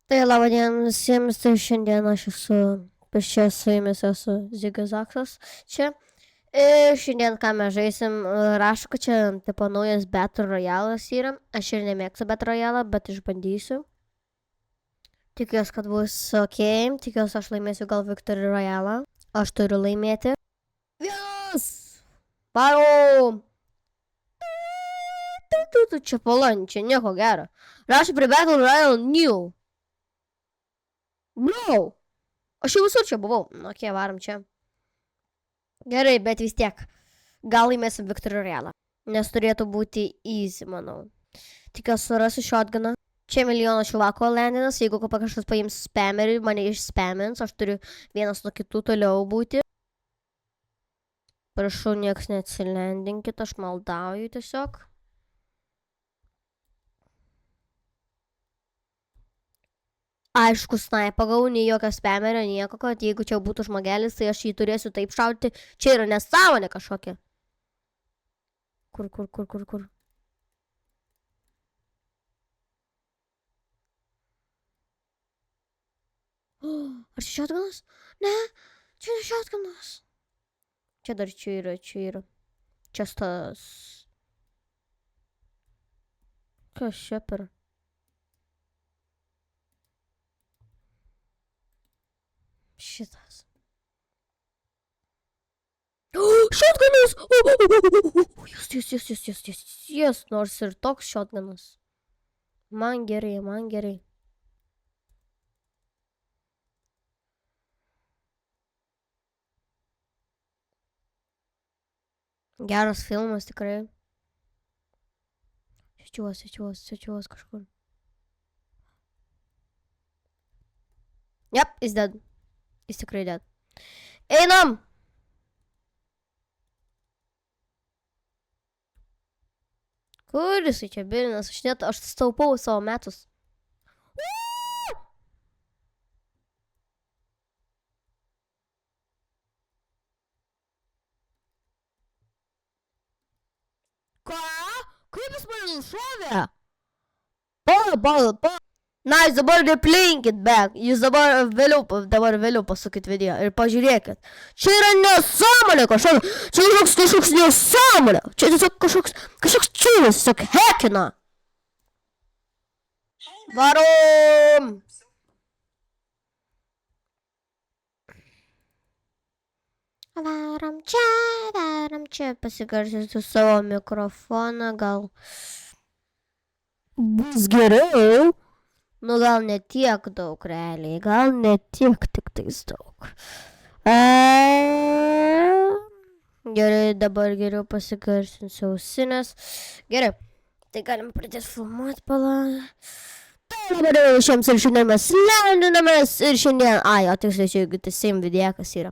Tai laba diena visiems, tai šiandien aš esu, čia su jumis esu Zigis Zaksas. Čia. Ir šiandien ką mes žaisim, rašo, kad čia tipo naujas Battle Royale'as yra. Aš ir nemėgstu Battle Royale'ą, bet išbandysiu. Tikiuosi, kad bus ok, tikiuosi aš laimėsiu gal Victory Royale'ą. Aš turiu laimėti. Vienas! Varom! Čia palančiai, nieko gero. Rašo prie Battle Royale New. Bro! Aš jau visur čia buvau. Nu, ok, varom čia. Gerai, bet vis tiek. Gal laimėsim Victory Royale'ą. Nes turėtų būti easy, manau. Tikiuosi surasiu shotguną. Čia milijonas šilako landinas. Jeigu kažkas paims spamerį, mane išspamins. Aš turiu vienas nuo kitų toliau būti. Prašau, nieks neatsilendinkit. Aš maldauju tiesiog. Aišku, snaipą gau, nei jokio spamerio, nieko, kad jeigu čia būtų žmogelis, tai aš jį turėsiu taip šaudyti. Čia yra nesąmonė kažkokia. Kur? Ar čia šotganas? Ne, čia ne šotganas. Čia dar čia yra. Čia tas. Kas čia per? Šitas. Šotganas! Jas, nors ir toks šotganas. Man gerai. Geras filmas tikrai. Sečiuos kažkur. Yep, he's dead. Jis tikrai dead. Einam! Kur jisai čia bilinas? Aš staupau savo metus. Ką? Kaip jis mane nušovė? Pa. Na, jūs dabar replinkit back. Jūs dabar vėliau pasukit video ir pažiūrėkit. Čia yra nesąmonė kažkokia. Čia kažkoks nesąmonė. Čia tiesiog kažkoks čiūnas, tiesiog hekina. Varom! Varom čia. Pasigarsinsiu savo mikrofoną, gal bus geriau. Nu, gal ne tiek daug, realiai. Gal ne tiek tik tais daug. Gerai, dabar geriau pasigarsinsiu ausinės. Gerai, tai galim pradėti filmuoti palą. Dabar šiems ir šiandien mes lendinamės ir šiandien... o tiksliai čia jeigu tai same vidėkas yra.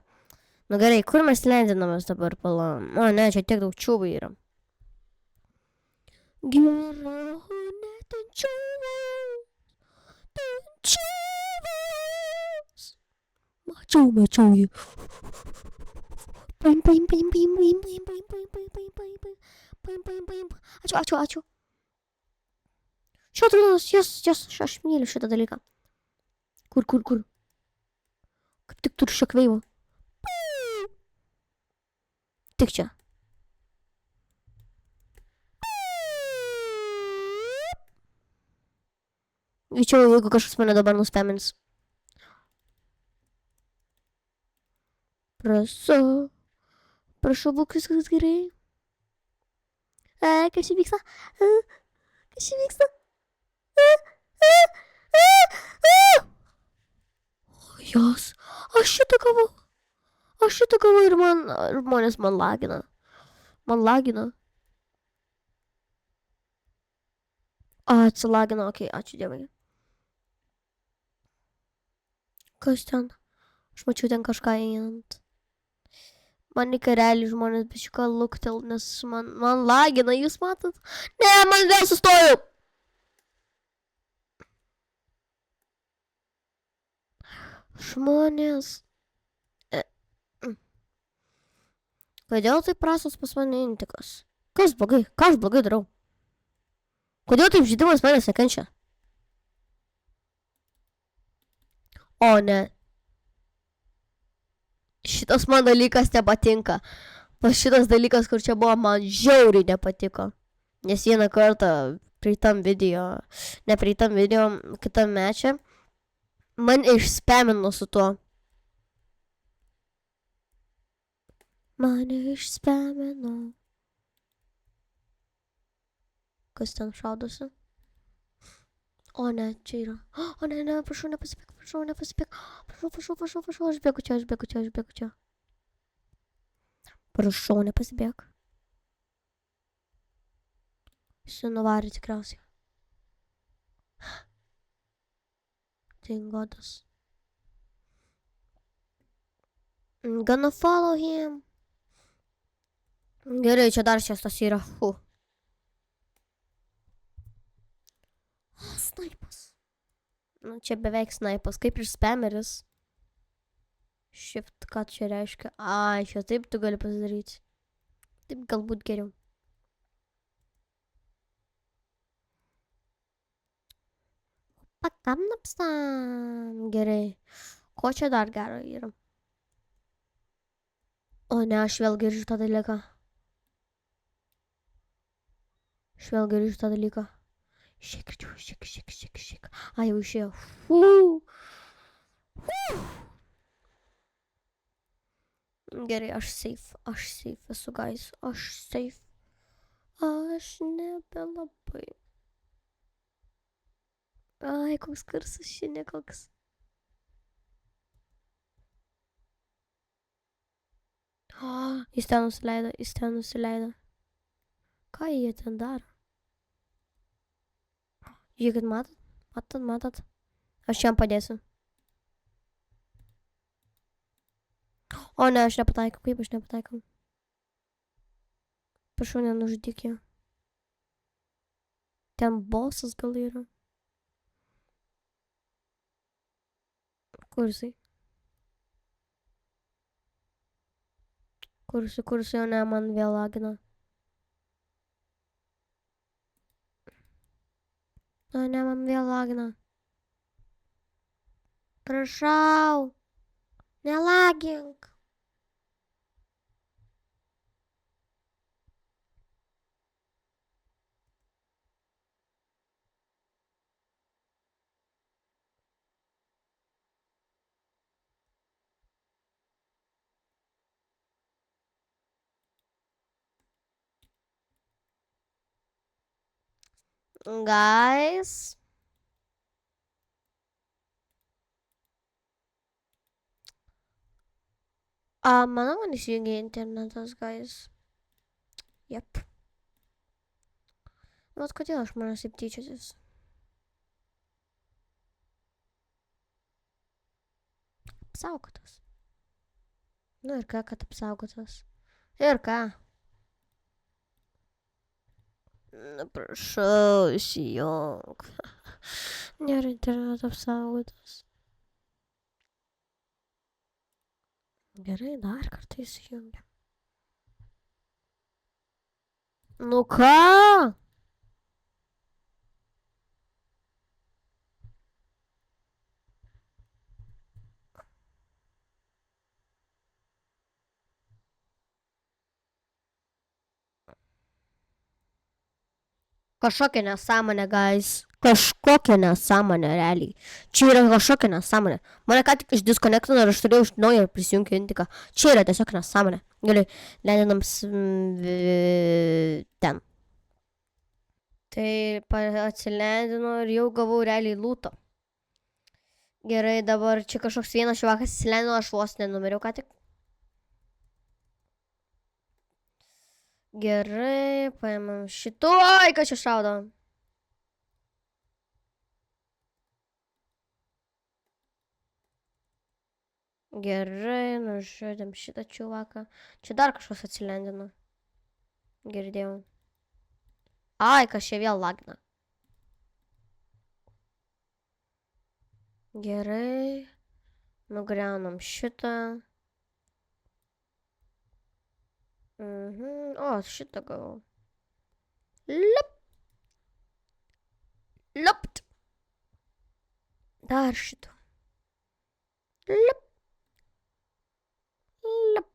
Nu gerai, kur mes lendinamės dabar palą? O ne, čia tiek daug čiūvų yra. Gerai, netančiūvų. Mačiau jį. Paim. Ačiū. Šotganas, aš myliu šitą dalyką. Kur? Kaip tik turiu šią kveivą. Tik čia. Greičiau, jeigu kažkas mane dabar nuspamins. Prašau, būk viskas gerai. Kas čia vyksta? Jos, aš šitą gavau ir žmonės man lagina. Atsilagino, okei, ačiū dievai. Kas ten? Aš mačiau ten kažką einant. Man reikia realiai žmonės bišką luktel, nes man lagina, jūs matot? Ne, man vėl sustoju! Žmonės. Kodėl tai prastas pas mane intikas? Ką aš blogai darau? Kodėl taip žaidimas manęs nekenčia? O ne. Šitas man dalykas nepatinka. Pas šitas dalykas, kur čia buvo, man žiauriai nepatiko. Nes vieną kartą prieitam video, ne prieitam video, kitam mečia, man išspamino su tuo. Mane išspamino. Kas ten šaudosi? O ne, čia yra. O ne, ne, prašau, nepasipėk, prašau, nepasipėk. Prašau, aš bėgu čia. Prašau, nepasibėk. Jis nuvarė tikriausiai. Thank godas. I'm gonna follow him. Gerai, čia dar šestas yra. Snaipas. Nu, čia beveik snaipas, kaip ir spameris. Shift, ką čia reiškia? Ai, čia taip tu gali pasidaryti. Taip galbūt geriau. Pakam napstam. Gerai. Ko čia dar gero yra? O ne, aš vėl girdžiu tą dalyką. Šiek. Ai, jau išėjo. Gerai, aš safe esu, guys. Aš safe. Aš nebelabai. Ai, koks garsas šiandien koks. Jis ten nusileido. Ką jie ten daro? Žiūrėkit, matot? Aš jam padėsiu. O ne, aš nepataikau. Kaip aš nepataikau? Prašau, nenužudyk ją. Ten bosas gal yra. Kur jisai? Jau ne, man vėl lagina. O ne, man vėl lagina. Prašau. Nelagink. Guys. Manau, man įsijungė internetas, guys. Jep. Vat kodėl aš manęs taip tyčiotis? Apsaugotas. Nu ir ką, kad apsaugotas? Ir ką? Nu, prašau, įsijung. Nėra interneto apsaugotas. Gerai, dar kartą įsijungia. Nu ką? Kažkokia nesąmonė, guys. Kažkokia nesąmonė, realiai. Čia yra kažkokia nesąmonė. Mane ką tik išdiskonektino ir aš turėjau iš naujo prisijungti intiką. Čia yra tiesiog nesąmonė. Gerai, leidinam ten. Tai atsileidinu ir jau gavau realiai lūto. Gerai, dabar čia kažkoks vienas švakas atsileidino, aš vos nenumeriau ką tik. Gerai, paėmam šito. Ai, kas čia šaudo? Gerai, nužudėm šitą čiuvaką. Čia dar kažkas atsilendino. Girdėjau. Ai, kas čia vėl lagina. Gerai. Nugriaunam šitą. O, šitą gavau. Liupt. Dar šitą. Lip, lip.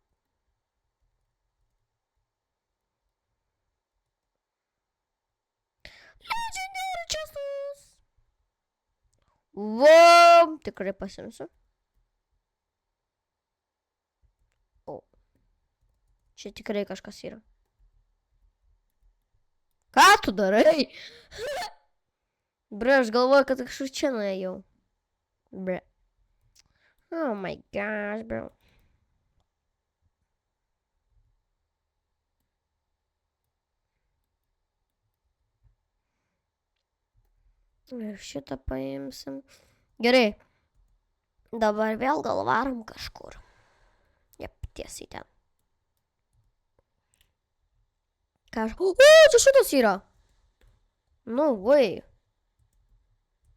Legendary čestus. Vam, tikrai pasimsiu. O. Čia tikrai kažkas yra. Ką tu darai? Bre, aš galvoju, kad kažkur čia nuėjau. Bre. Oh my gosh, bro. Ir šitą paimsim. Gerai. Dabar vėl gal varom kažkur. Jep, tiesiai ten. Ką aš... O, čia šitas yra. No way.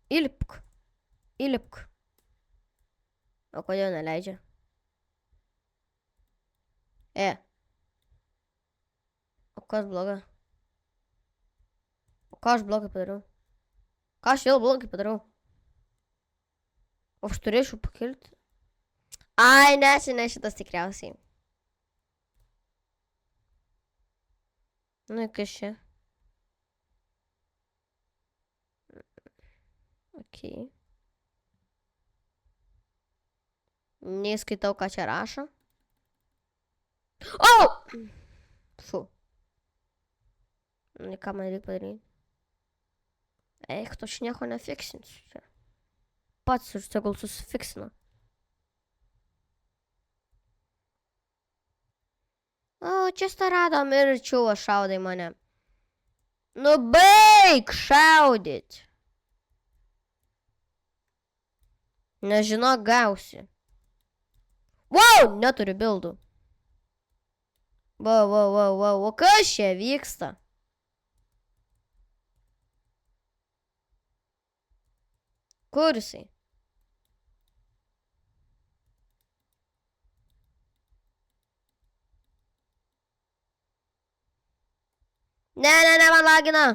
Įlipk. Įlipk. O kodėl neleidžia? O kas bloga? O ką aš blogai padariau? Ką aš vėl blogai padariau? O aš turėčiau pakilti? Ai, ne šitas tikriausiai. Nu, kas čia? Ok. Neskaitau, ką čia rašo. O! Fu. Ką man reikia padaryti? Eik, tu aš nieko nefiksinsiu čia. Pats ir tegul susifiksina. O, čia staradom ir čiuva šaudai mane. Nu, baig šaudyt. Nežinok, gausi. Wow, neturiu bildų. Wow, o kas čia vyksta? Kur jisai? Ne, man lagina.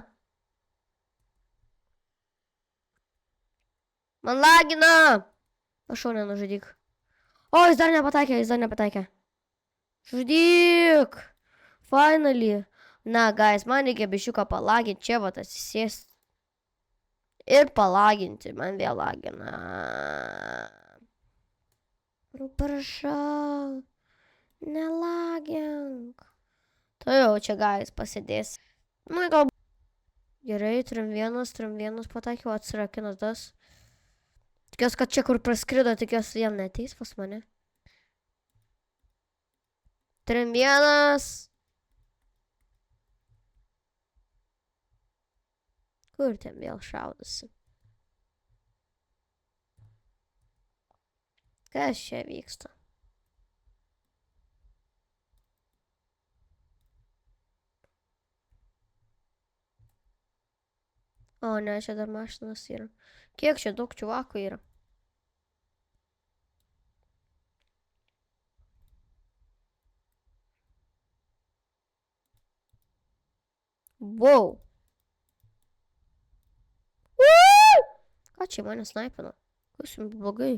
Man lagina. Prašau, nenužudyk. O, jis dar nepataikė. Žudyk. Finally. Na, guys, man reikia biščiuką palaginti. Čia vat atsisėsti. Ir palaginti. Man vėl lagina. Prašau. Nelagink. Tai jau čia, guys, pasidės. Nu, gal... Gerai, trim vienas pataikiau, atsirakino tas. Tikiuosi, kad čia kur praskrido, tikiuosi jam neteis pas mane. 3-1. Kur ten vėl šaudasi? Kas čia vyksta? O, ne, čia dar mašinas yra. Kiek čia daug čuvakų yra? Wow. Ką čia mane snaipino? Kas jums blogai?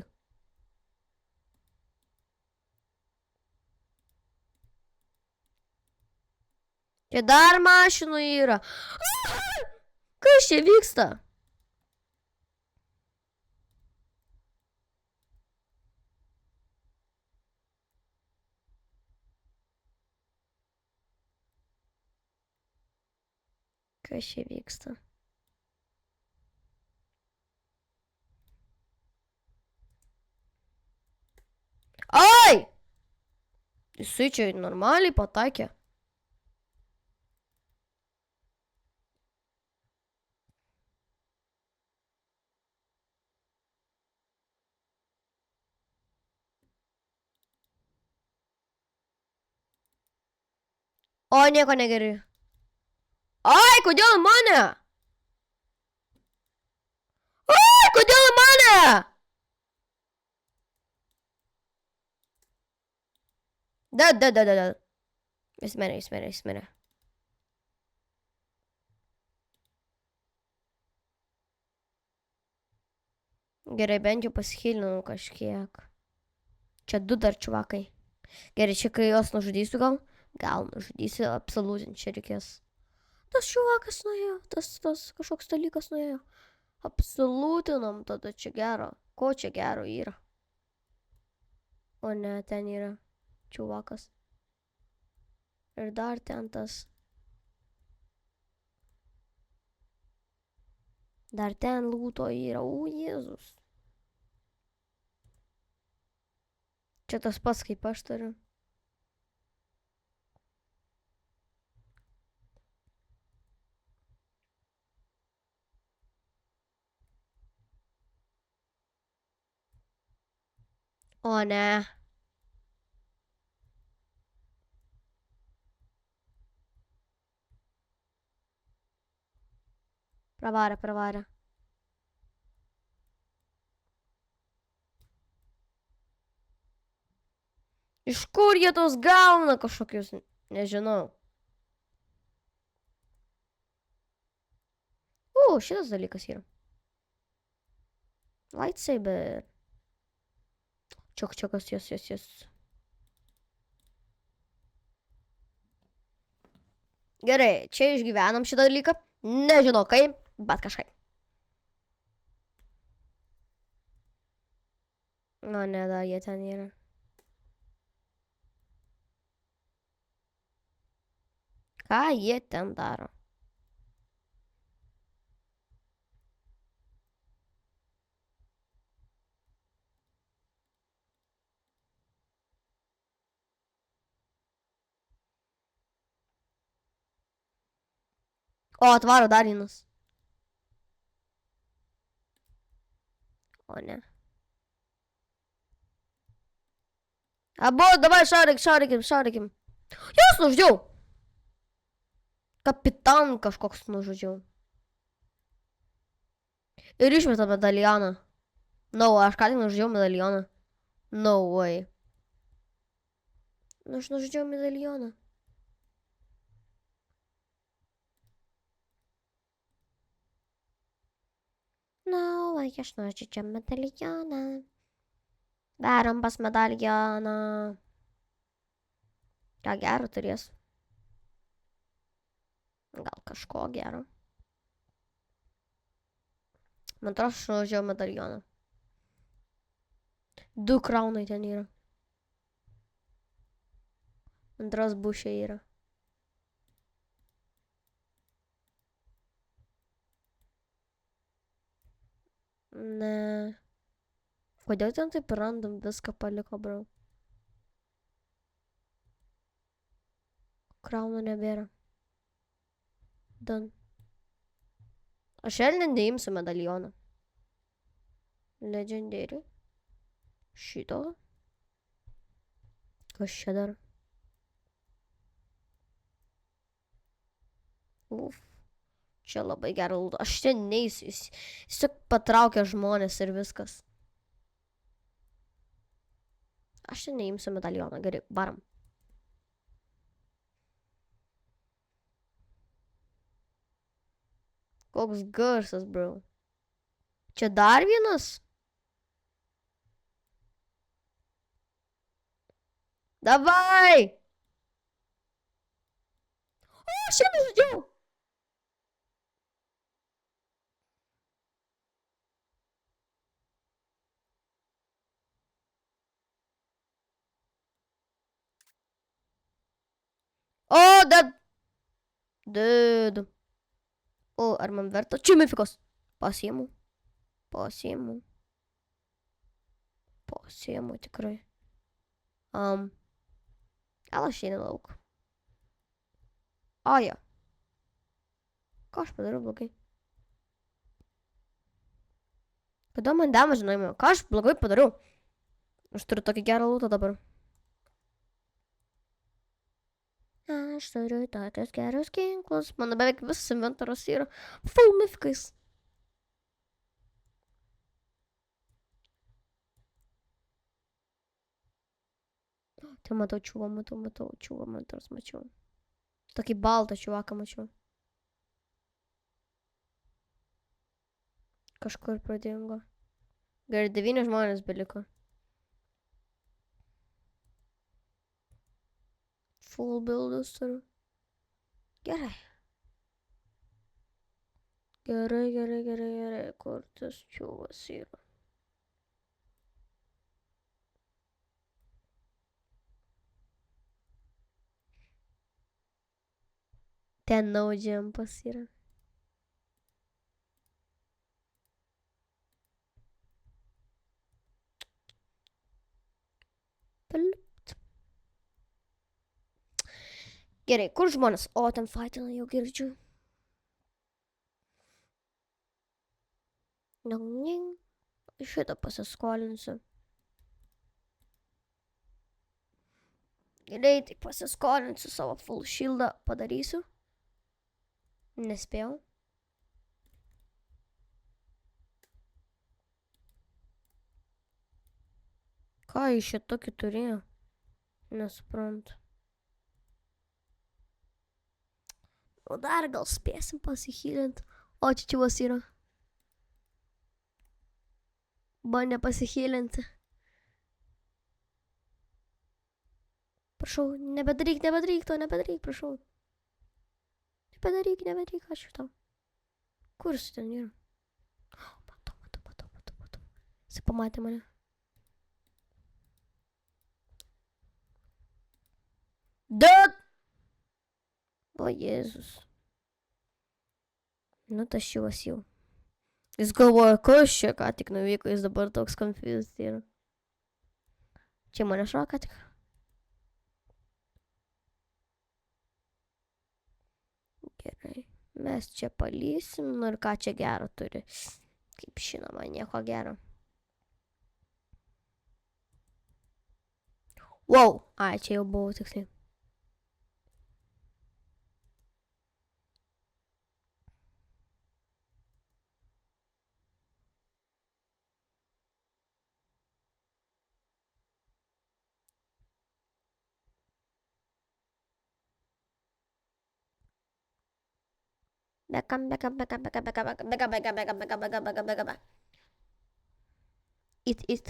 Čia dar mašinų yra. Kas čia vyksta? Kas čia vyksta? Ai! Jisai čia normaliai pataikė. O, nieko negerai. Ai, kodėl mane? Ai, kodėl mane? Da. Jis mirė. Gerai, bent jau pasihilinau kažkiek. Čia 2 dar čuvakai. Gerai, čia kai jos nužudysiu gal? Gal nužudysiu, apsilūzinti čia reikės. Tas čuvakas nuėjo, tas kažkoks dalykas nuėjo. Apsilūtinom tada čia gero. Ko čia gero yra? O ne, ten yra čuvakas. Ir dar ten tas. Dar ten lūto yra. O, Jėzus. Čia tas pats kaip aš turiu. O ne. Pravarė. Iš kur jie tos gauna kažkokius, nežinau. Šitas dalykas yra. Lightsaber. Čiok, jas. Gerai, čia išgyvenam šitą dalyką. Nežinau kaip, bet kažkaip. Nu, ne, dar jie ten yra. Ką jie ten daro? O, atvaro dar vienas. O, ne. Abu, dabar šaudykim. Jūs nužudžiau. Kapitan kažkoks nužudžiau. Ir išmeta medalioną. No, aš ką tik nužudžiau medalioną. No way. Aš nužudžiau medalioną. No, aš nužudžiau medalioną. Darom pas medalioną. Ką gero turės? Gal kažko gero. Man atrodo, aš nužudžiau medalioną. 2 kraunai ten yra. Antras bušė yra. Ne. Kodėl ten taip random viską paliko, bro? Kraunų nebėra. Dan. Aš šiandien neimsiu medalioną. Legendary. Šito. Kas čia dar? Čia labai gerą lūtą. Aš čia neįsiu. Jis tik patraukia žmonės ir viskas. Aš čia neimsiu medalioną. Gerai, varam. Koks garsas, bro. Čia dar vienas? Davai! O, aš čia nužudžiau! O, Dude. O, ar man verta? Čia mifikos. Pasiimu tikrai. Gal aš einu lauk. Aja. Ką aš padariau blogai? Kada man damage nuėmė? Ką aš blogai padariau? Aš turiu tokį gerą lūtą dabar. Aš turiu tokius gerus ginklus. Mano beveik visas inventorius yra full mifikais. Tai matau čiūvą, man tars mačiau. Tokį baltą čiuvaką mačiau. Kažkur pradingo. Gerai, 9 žmonės beliko. full buildus turiu. Gerai. Gerai. Kur tas čiūvas yra? Ten naudžiampas yra. Palipt. Gerai, kur žmonės? O, ten fightina jau girdžiu. Šitą pasiskolinsiu. Greitai pasiskolinsiu savo full shieldą. Padarysiu. Nespėjau. Ką iš šitokį turėjo? Nesuprantu. O dar gal spėsim pasihylinti. O, čia čiūvas yra. Bandė pasihylinti. Prašau, nebedaryk to, prašau. Nebedaryk, ačiū tau. Kur jis ten yra? Matau. Jis pamatė mane. Dead! O, Jėzus. Nu, tas čiūvas jau. Jis galvoja, kas čia ką tik nuvyko, jis dabar toks confused yra. Čia mane šoka tik. Gerai. Mes čia palysim, nu ir ką čia gero turi. Kaip žinoma, nieko gero. Wow, ai, čia jau buvo tiksliai. Bekam. It.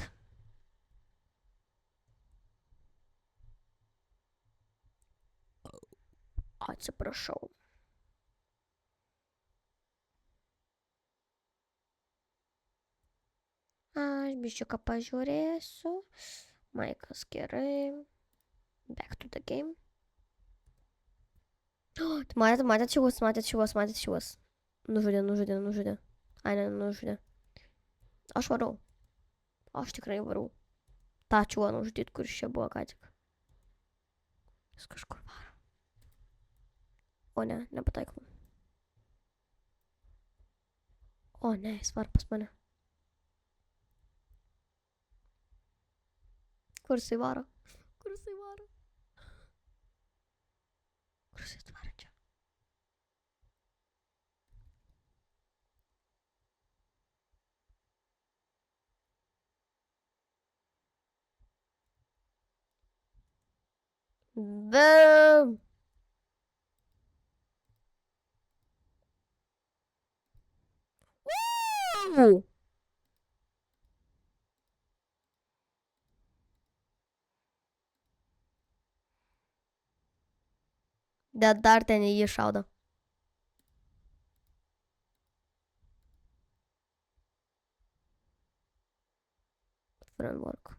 Atsiprašau. Aš biščiuką pažiūrėsiu. Maikas gerai. Back to the game. Matėt čiūvas. Nužudė. Ai, ne, nužudė. Aš varau. Aš tikrai varau. Ta čiūvą nužudyt, kuris čia buvo ką tik. Jis kažkur varo. O ne, nepataikau. O ne, jis var pas mane. Kur jisai varo? Kur jisai varo čia? Bam! Woo! Bet dar ten į jį šaudo. Framework.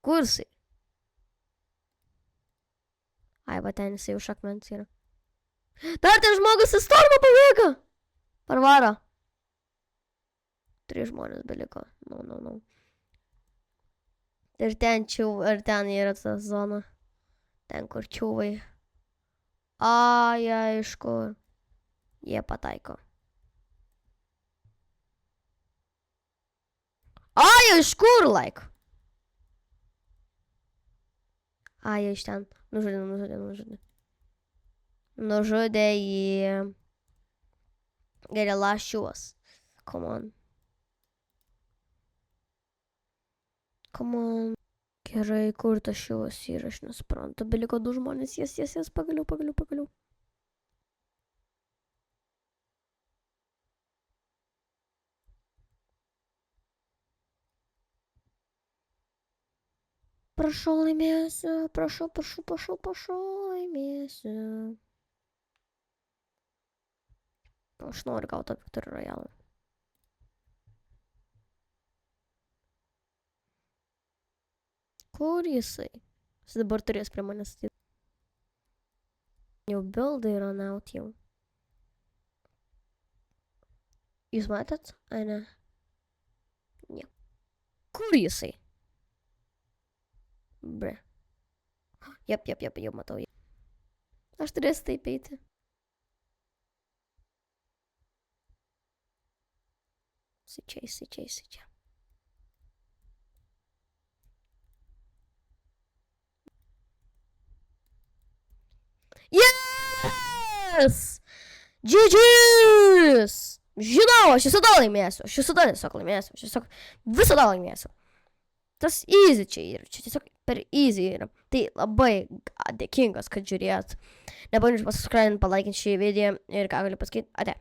Kur jisai? Ai, va ten jisai už akmens yra. Dar ten žmogus į stormą pabėga! Parvaro. 3 žmonės beliko. No. Ir ten yra ta zona. Ten kur čiūvai. Ai, aišku. Jie pataiko. Ai, iš kur, like? Ai, iš ten. Nužudė. Nužudė jį. Gerai, last čiūvas. Come on. Gerai, kur tas čiūvas yra, aš nesuprantu. Beliko 2 žmonės. Yes, pagaliau. Prašau, laimėsiu. Prašau. laimėsiu. Aš noriu gauti tą Victory Royale. Kur jisai? Jis dabar turės prie manęs ateit. Jau buildai run out jau. Jūs matėt? Ai, ne. Ne. Kur jisai? Bre. Jep, jau matau. Aš turėsiu taip eiti. Jisai čia. Yes! GG's! Žinau, aš visada laimėsiu. Aš visada laimėsiu. Tas easy čia yra. Čia tiesiog per easy yra. Tai labai dėkingas, kad žiūrėjot. Nepamirškit pasubscribe, palaikinti šį video ir ką galiu pasakyti. Ate.